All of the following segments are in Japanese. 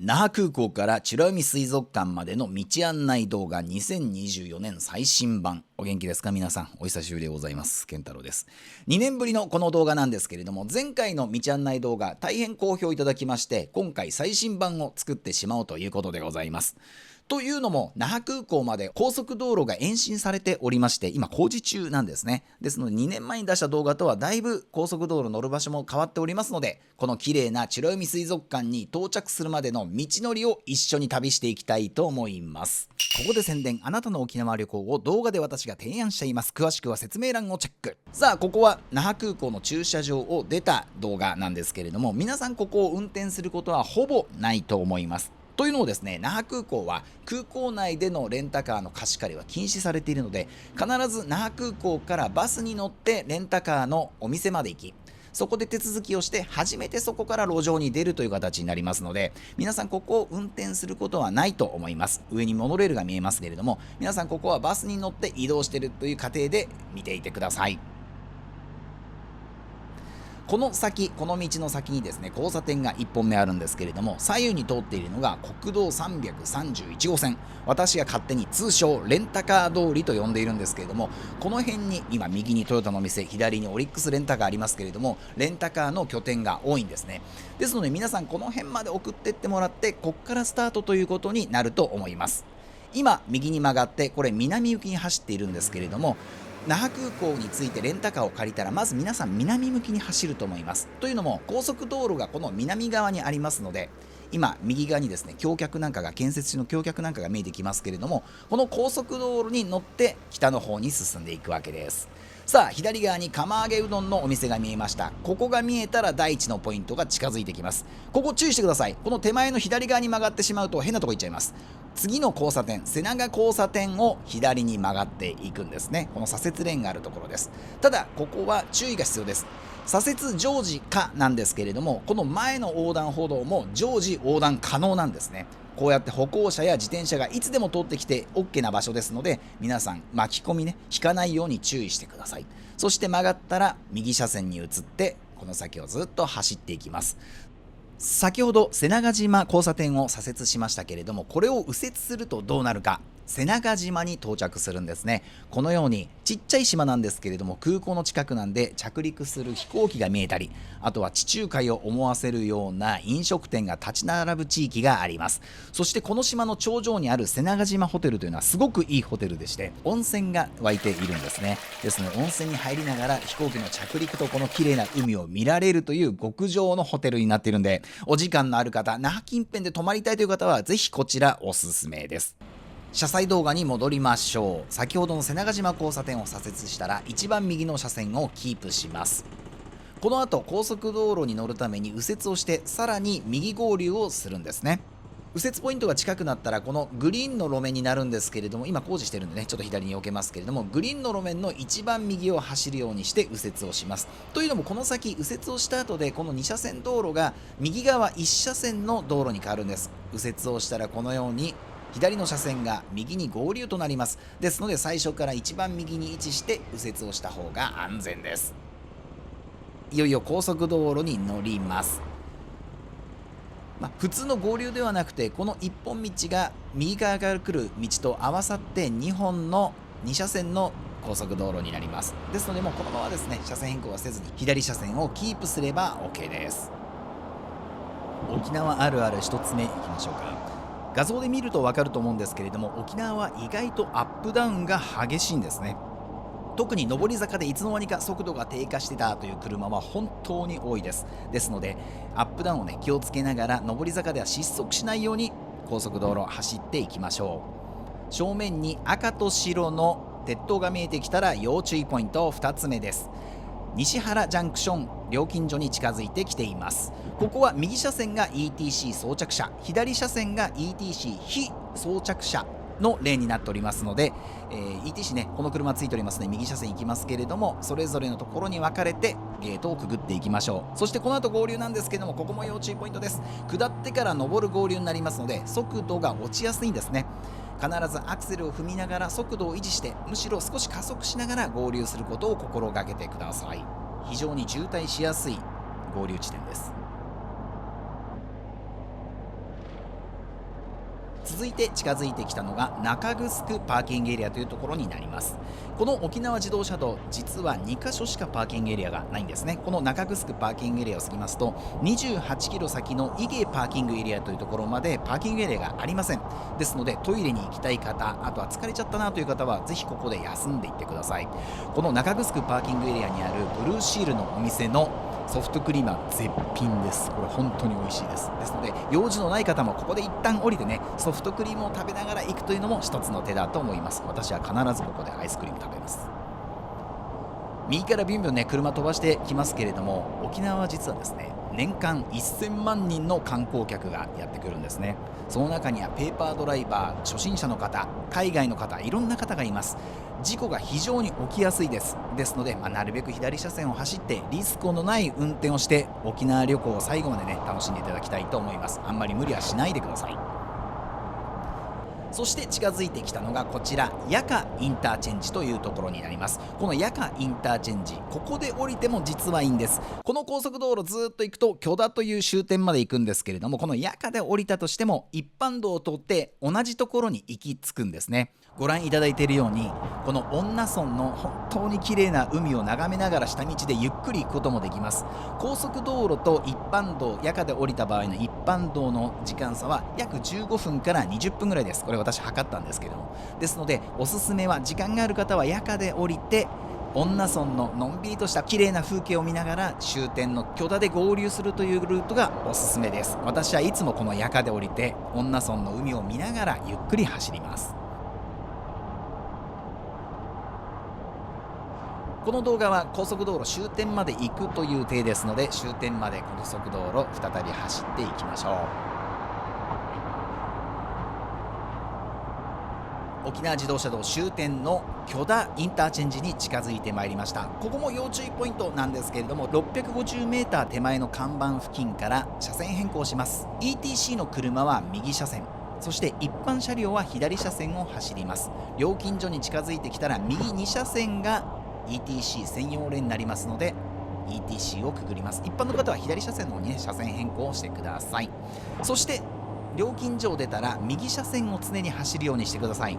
那覇空港から美ら海水族館までの道案内動画2024年最新版。お元気ですか皆さん。お久しぶりでございます。健太郎です。2年ぶりのこの動画なんですけれども、前回の道案内動画大変好評いただきまして、今回最新版を作ってしまおうということでございます。というのも、那覇空港まで高速道路が延伸されておりまして、今工事中なんですね。ですので2年前に出した動画とはだいぶ高速道路乗る場所も変わっておりますので、この綺麗な美ら海水族館に到着するまでの道のりを一緒に旅していきたいと思います。ここで宣伝、あなたの沖縄旅行を動画で私が提案しています。詳しくは説明欄をチェック。さあ、ここは那覇空港の駐車場を出た動画なんですけれども、皆さんここを運転することはほぼないと思います。というのをですね、那覇空港は空港内でのレンタカーの貸し借りは禁止されているので、必ず那覇空港からバスに乗ってレンタカーのお店まで行き、そこで手続きをして初めてそこから路上に出るという形になりますので、皆さんここを運転することはないと思います。上にモノレールが見えますけれども、皆さんここはバスに乗って移動しているという過程で見ていてください。この道の先にですね、交差点が1本目あるんですけれども、左右に通っているのが国道331号線。私が勝手に通称レンタカー通りと呼んでいるんですけれども、この辺に今右にトヨタの店、左にオリックスレンタカーありますけれども、レンタカーの拠点が多いんですね。ですので皆さんこの辺まで送ってってもらって、こっからスタートということになると思います。今右に曲がって、これ南向きに走っているんですけれども、那覇空港に着いてレンタカーを借りたら、まず皆さん南向きに走ると思います。というのも高速道路がこの南側にありますので、今右側にですね、建設中の橋脚なんかが見えてきますけれども、この高速道路に乗って北の方に進んでいくわけです。さあ、左側に釜揚げうどんのお店が見えました。ここが見えたら第一のポイントが近づいてきます。ここ注意してください。この手前の左側に曲がってしまうと変なとこ行っちゃいます。次の交差点、瀬長交差点を左に曲がっていくんですね。この左折レーンがあるところです。ただここは注意が必要です。左折常時可なんですけれども、この前の横断歩道も常時横断可能なんですね。こうやって歩行者や自転車がいつでも通ってきて OK な場所ですので、皆さん巻き込みね、引かないように注意してください。そして曲がったら右車線に移って、この先をずっと走っていきます。先ほど瀬長島交差点を左折しましたけれども、これを右折するとどうなるか。瀬長島に到着するんですね。このようにちっちゃい島なんですけれども、空港の近くなんで着陸する飛行機が見えたり、あとは地中海を思わせるような飲食店が立ち並ぶ地域があります。そしてこの島の頂上にある瀬長島ホテルというのはすごくいいホテルでして、温泉が湧いているんですね。ですので温泉に入りながら飛行機の着陸とこの綺麗な海を見られるという極上のホテルになっているんで、お時間のある方、那覇近辺で泊まりたいという方はぜひこちらおすすめです。車載動画に戻りましょう。先ほどの瀬長島交差点を左折したら一番右の車線をキープします。この後高速道路に乗るために右折をして、さらに右合流をするんですね。右折ポイントが近くなったらこのグリーンの路面になるんですけれども、今工事してるんでね、ちょっと左に避けますけれども、グリーンの路面の一番右を走るようにして右折をします。というのもこの先右折をした後でこの2車線道路が右側1車線の道路に変わるんです。右折をしたらこのように左の車線が右に合流となります。ですので最初から一番右に位置して右折をした方が安全です。いよいよ高速道路に乗ります。普通の合流ではなくて、この一本道が右側から来る道と合わさって2本の2車線の高速道路になります。ですのでもうこのままですね、車線変更はせずに左車線をキープすれば OK です。沖縄あるある1つ目いきましょうか。画像で見ると分かると思うんですけれども、沖縄は意外とアップダウンが激しいんですね。特に上り坂でいつの間にか速度が低下してたという車は本当に多いです。ですのでアップダウンをね、気をつけながら上り坂では失速しないように高速道路を走っていきましょう。正面に赤と白の鉄塔が見えてきたら要注意ポイント2つ目です。西原ジャンクション料金所に近づいてきています。ここは右車線が ETC 装着車、左車線が ETC 非装着車のレーンになっておりますので、ETC ね、この車ついておりますので右車線行きますけれども、それぞれのところに分かれてゲートをくぐっていきましょう。そしてこの後合流なんですけれども、ここも要注意ポイントです。下ってから上る合流になりますので速度が落ちやすいんですね。必ずアクセルを踏みながら速度を維持して、むしろ少し加速しながら合流することを心がけてください。非常に渋滞しやすい合流地点です。続いて近づいてきたのが中城パーキングエリアというところになります。この沖縄自動車道、実は2カ所しかパーキングエリアがないんですね。この中城パーキングエリアを過ぎますと28キロ先の伊芸パーキングエリアというところまでパーキングエリアがありません。ですのでトイレに行きたい方、あとは疲れちゃったなという方はぜひここで休んでいってください。この中城パーキングエリアにあるブルーシールのお店のソフトクリームは絶品です。これ本当に美味しいです。ですので用事のない方もここで一旦降りてね、ソフトクリームを食べながら行くというのも一つの手だと思います。私は必ずここでアイスクリーム食べます。右からビュンビュンね車飛ばしてきますけれども、沖縄は実はですね年間1000万人の観光客がやってくるんですね。その中にはペーパードライバー、初心者の方、海外の方、いろんな方がいます。事故が非常に起きやすいです。ですので、なるべく左車線を走ってリスクのない運転をして沖縄旅行を最後までね楽しんでいただきたいと思います。あんまり無理はしないでください。そして近づいてきたのがこちら八鹿インターチェンジというところになります。この八鹿インターチェンジ、ここで降りても実はいいんです。この高速道路ずっと行くと許田という終点まで行くんですけれども、この八鹿で降りたとしても一般道を通って同じところに行き着くんですね。ご覧いただいているようにこの恩納村の本当に綺麗な海を眺めながら下道でゆっくり行くこともできます。高速道路と一般道、八鹿で降りた場合の一般道の時間差は約15分から20分ぐらいです。これ私測ったんですけども、ですのでおすすめは時間がある方は八鹿で降りて恩納村ののんびりとした綺麗な風景を見ながら終点の許田で合流するというルートがおすすめです。私はいつもこの八鹿で降りて恩納村の海を見ながらゆっくり走ります。この動画は高速道路終点まで行くという体ですので、終点まで高速道路再び走っていきましょう。沖縄自動車道終点の許田インターチェンジに近づいてまいりました。ここも要注意ポイントなんですけれども、650m 手前の看板付近から車線変更します。 ETC の車は右車線、そして一般車両は左車線を走ります。料金所に近づいてきたら右2車線がETC 専用レーンになりますので ETC をくぐります。一般の方は左車線の方に、ね、車線変更をしてください。そして料金所を出たら右車線を常に走るようにしてください。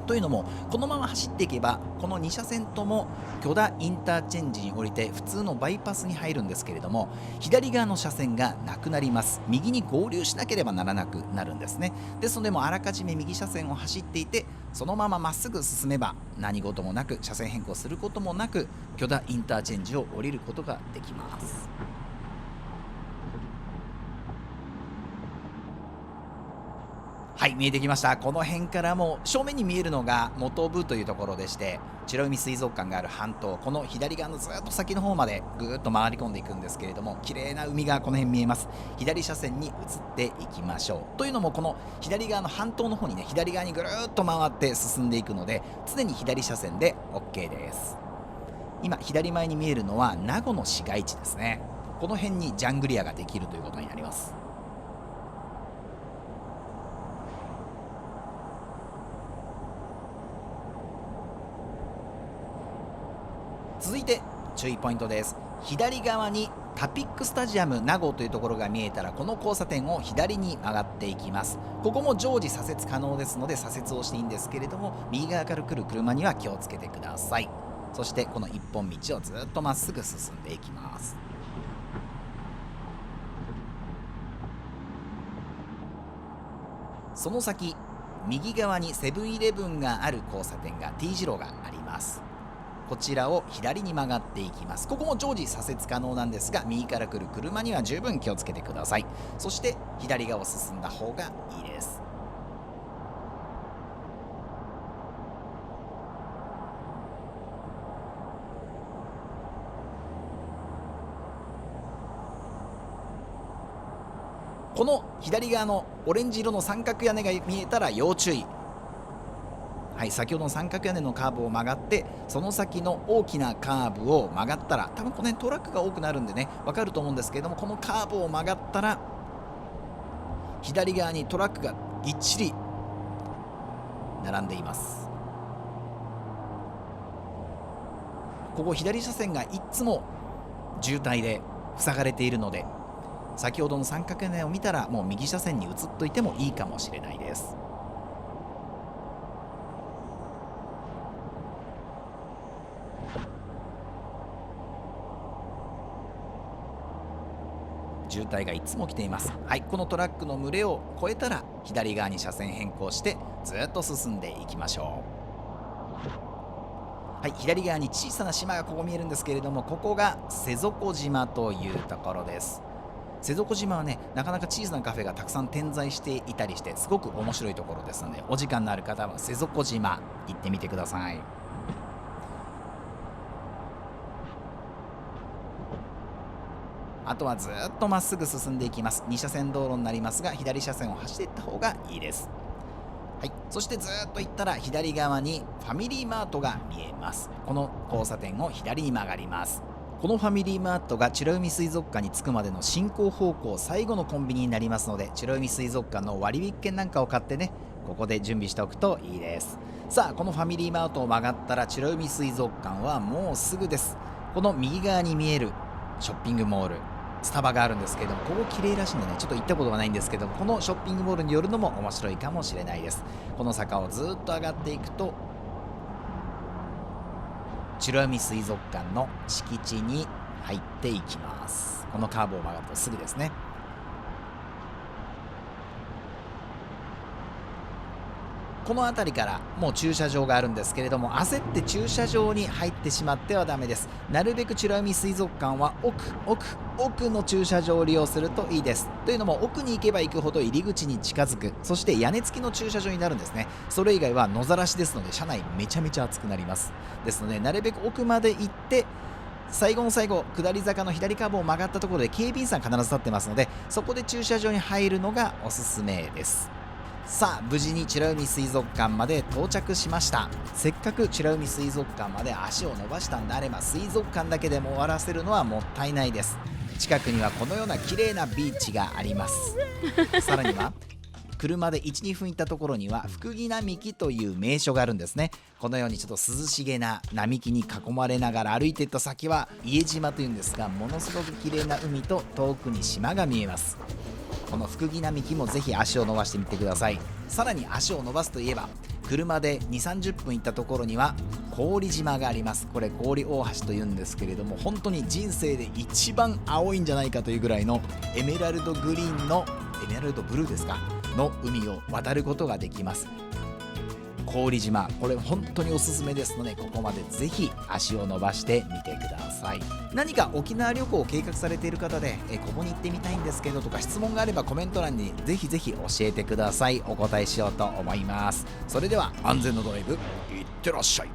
というのもこのまま走っていけばこの2車線とも許田インターチェンジに降りて普通のバイパスに入るんですけれども、左側の車線がなくなります。右に合流しなければならなくなるんですね。ですのでもうあらかじめ右車線を走っていてそのまままっすぐ進めば何事もなく車線変更することもなく許田インターチェンジを降りることができます。はい、見えてきました。この辺からも正面に見えるのが本部というところでして、美ら海水族館がある半島、この左側のずっと先の方までぐーっと回り込んでいくんですけれども、綺麗な海がこの辺見えます。左車線に移っていきましょう。というのもこの左側の半島の方にね、左側にぐるーっと回って進んでいくので常に左車線で OK です。今左前に見えるのは名護の市街地ですね。この辺にジャングリアができるということになります。続いて注意ポイントです。左側にタピックスタジアム名護というところが見えたらこの交差点を左に曲がっていきます。ここも常時左折可能ですので左折をしていいんですけれども、右側から来る車には気をつけてください。そしてこの一本道をずっとまっすぐ進んでいきます。その先右側にセブンイレブンがある交差点が T 字路があります。こちらを左に曲がっていきます。ここも常時左折可能なんですが右から来る車には十分気をつけてください。そして左側を進んだ方がいいです。この左側のオレンジ色の三角屋根が見えたら要注意。はい、先ほどの三角屋根のカーブを曲がってその先の大きなカーブを曲がったら、多分この辺トラックが多くなるんでね分かると思うんですけれども、このカーブを曲がったら左側にトラックがぎっちり並んでいます。ここ左車線がいつも渋滞で塞がれているので先ほどの三角屋根を見たらもう右車線に移っといてもいいかもしれないです。渋滞がいつも来ています。はい、このトラックの群れを越えたら左側に車線変更してずっと進んでいきましょう。はい、左側に小さな島がここ見えるんですけれども、ここが瀬底島というところです。瀬底島はね、なかなか小さなカフェがたくさん点在していたりしてすごく面白いところですので、お時間のある方は瀬底島行ってみてください。あとはずっとまっすぐ進んでいきます。2車線道路になりますが、左車線を走っていった方がいいです。はい、そしてずっと行ったら左側にファミリーマートが見えます。この交差点を左に曲がります。このファミリーマートが美ら海水族館に着くまでの進行方向最後のコンビニになりますので、美ら海水族館の割引券なんかを買ってね、ここで準備しておくといいです。さあ、このファミリーマートを曲がったら美ら海水族館はもうすぐです。この右側に見えるショッピングモール、スタバがあるんですけども、ここ綺麗らしいんでね、ちょっと行ったことがないんですけども、このショッピングモールに寄るのも面白いかもしれないです。この坂をずっと上がっていくと美ら海水族館の敷地に入っていきます。このカーブを曲がるとすぐですね。この辺りからもう駐車場があるんですけれども、焦って駐車場に入ってしまってはダメです。なるべく美ら海水族館は奥の駐車場を利用するといいです。というのも、奥に行けば行くほど入り口に近づく、そして屋根付きの駐車場になるんですね。それ以外は野ざらしですので、車内めちゃめちゃ暑くなります。ですので、なるべく奥まで行って最後の最後、下り坂の左カーブを曲がったところで警備員さん必ず立ってますので、そこで駐車場に入るのがおすすめです。さあ、無事に美ら海水族館まで到着しました。せっかく美ら海水族館まで足を伸ばしたんであれば、水族館だけでも終わらせるのはもったいないです。近くにはこのような綺麗なビーチがあります。さらには車で 1,2 分行ったところには福木並木という名所があるんですね。このようにちょっと涼しげな並木に囲まれながら歩いていった先は家島というんですが、ものすごく綺麗な海と遠くに島が見えます。この福木並木もぜひ足を伸ばしてみてください。さらに足を伸ばすといえば、車で 2,30 分行ったところには氷島があります。これ氷大橋というんですけれども、本当に人生で一番青いんじゃないかというぐらいのエメラルドグリーンのエメラルドブルーですかの海を渡ることができます。氷島、これ本当におすすめですので、ここまでぜひ足を伸ばしてみてください。何か沖縄旅行を計画されている方でここに行ってみたいんですけどとか質問があればコメント欄にぜひぜひ教えてください。お答えしようと思います。それでは安全なドライブいってらっしゃい。